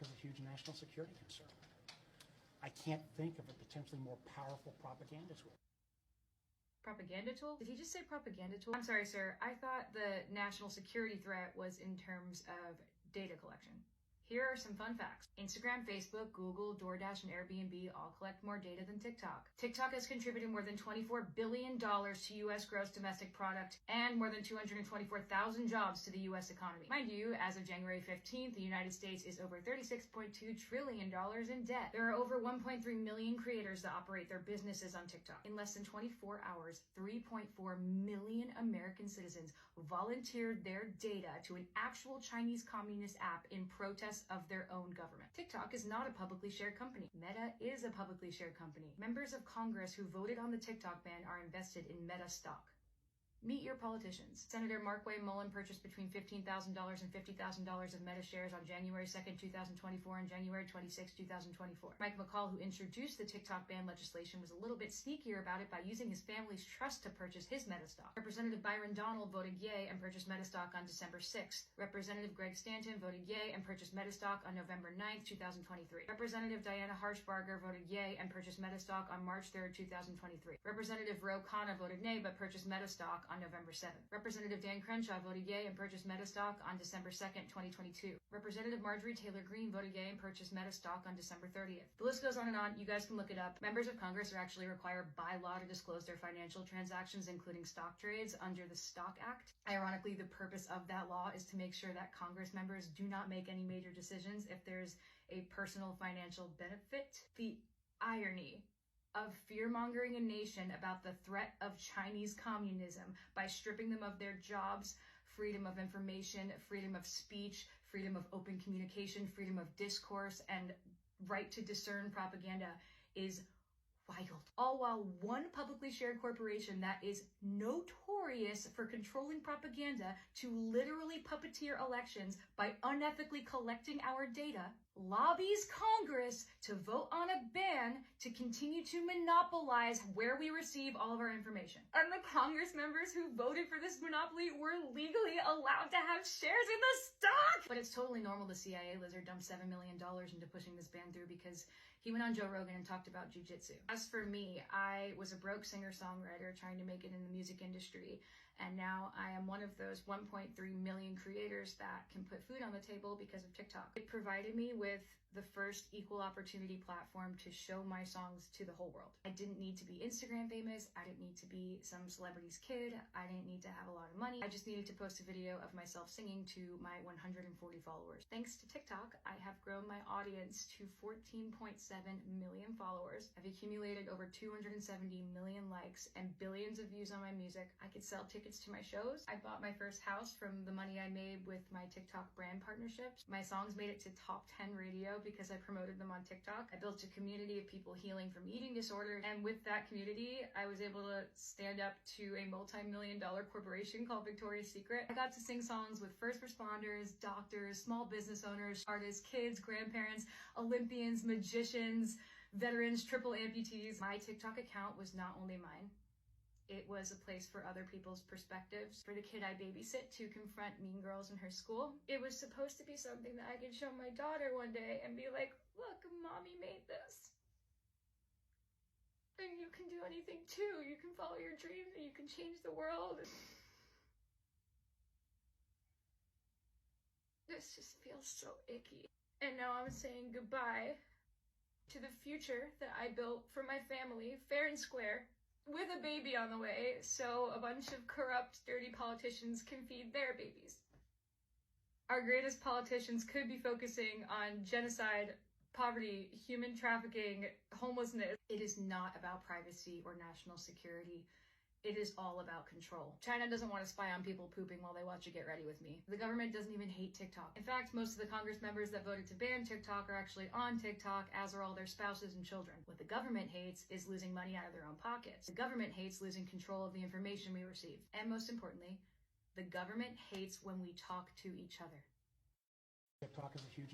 is a huge national security concern. I can't think of a potentially more powerful propaganda tool. Propaganda tool? Did he just say propaganda tool? I'm sorry, sir. I thought the national security threat was in terms of data collection. Here are some fun facts. Instagram, Facebook, Google, DoorDash, and Airbnb all collect more data than TikTok. TikTok has contributed more than $24 billion to U.S. gross domestic product and more than 224,000 jobs to the U.S. economy. Mind you, as of January 15th, the United States is over $36.2 trillion in debt. There are over 1.3 million creators that operate their businesses on TikTok. In less than 24 hours, 3.4 million American citizens volunteered their data to an actual Chinese communist app in protest of their own government. TikTok is not a publicly shared company. Meta is a publicly shared company. Members of Congress who voted on the TikTok ban are invested in Meta stock. Meet your politicians. Senator Markway Mullen purchased between $15,000 and $50,000 of Meta shares on January 2nd, 2024 and January 26, 2024. Mike McCall, who introduced the TikTok ban legislation, was a little bit sneakier about it by using his family's trust to purchase his Meta stock. Representative Byron Donald voted yay and purchased Meta stock on December 6th. Representative Greg Stanton voted yay and purchased Meta stock on November 9th, 2023. Representative Diana Harshbarger voted yay and purchased Meta stock on March 3rd, 2023. Representative Ro Khanna voted nay but purchased Meta stock on November 7th. Representative Dan Crenshaw voted yay and purchased Meta stock on December 2nd, 2022. Representative Marjorie Taylor Greene voted yay and purchased Meta stock on December 30th. The list goes on and on. You guys can look it up. Members of Congress are actually required by law to disclose their financial transactions, including stock trades, under the Stock Act. Ironically, the purpose of that law is to make sure that Congress members do not make any major decisions if there's a personal financial benefit. The irony of fear-mongering a nation about the threat of Chinese communism by stripping them of their jobs, freedom of information, freedom of speech, freedom of open communication, freedom of discourse, and right to discern propaganda is wild. All while one publicly shared corporation that is notorious for controlling propaganda to literally puppeteer elections by unethically collecting our data lobbies Congress to vote on a ban to continue to monopolize where we receive all of our information. And the Congress members who voted for this monopoly were legally allowed to have shares in the stock! But it's totally normal the CIA lizard dumped $7 million into pushing this ban through because he went on Joe Rogan and talked about jujitsu. As for me, I was a broke singer-songwriter trying to make it in the music industry, and now I am one of those 1.3 million creators that can put food on the table because of TikTok. It provided me with the first equal opportunity platform to show my songs to the whole world. I didn't need to be Instagram famous. I didn't need to be some celebrity's kid. I didn't need to have a lot of money. I just needed to post a video of myself singing to my 140 followers. Thanks to TikTok, I have grown my audience to 14.7 million followers. I've accumulated over 270 million likes and billions of views on my music. I could sell tickets to my shows. I bought my first house from the money I made with my TikTok brand partnerships. My songs made it to top 10 radio because I promoted them on TikTok. I built a community of people healing from eating disorders, and with that community, I was able to stand up to a multi-million-dollar corporation called Victoria's Secret. I got to sing songs with first responders, doctors, small business owners, artists, kids, grandparents, Olympians, magicians, veterans, triple amputees. My TikTok account was not only mine. It was a place for other people's perspectives, for the kid I babysit to confront mean girls in her school. It was supposed to be something that I could show my daughter one day and be like, look, mommy made this. And you can do anything too. You can follow your dreams and you can change the world. This just feels so icky. And now I'm saying goodbye to the future that I built for my family, fair and square, with a baby on the way, so a bunch of corrupt, dirty politicians can feed their babies. Our greatest politicians could be focusing on genocide, poverty, human trafficking, homelessness. It is not about privacy or national security. It is all about control. China doesn't want to spy on people pooping while they watch a Get Ready With Me. The government doesn't even hate TikTok. In fact, most of the Congress members that voted to ban TikTok are actually on TikTok, as are all their spouses and children. What the government hates is losing money out of their own pockets. The government hates losing control of the information we receive. And most importantly, the government hates when we talk to each other. TikTok is a huge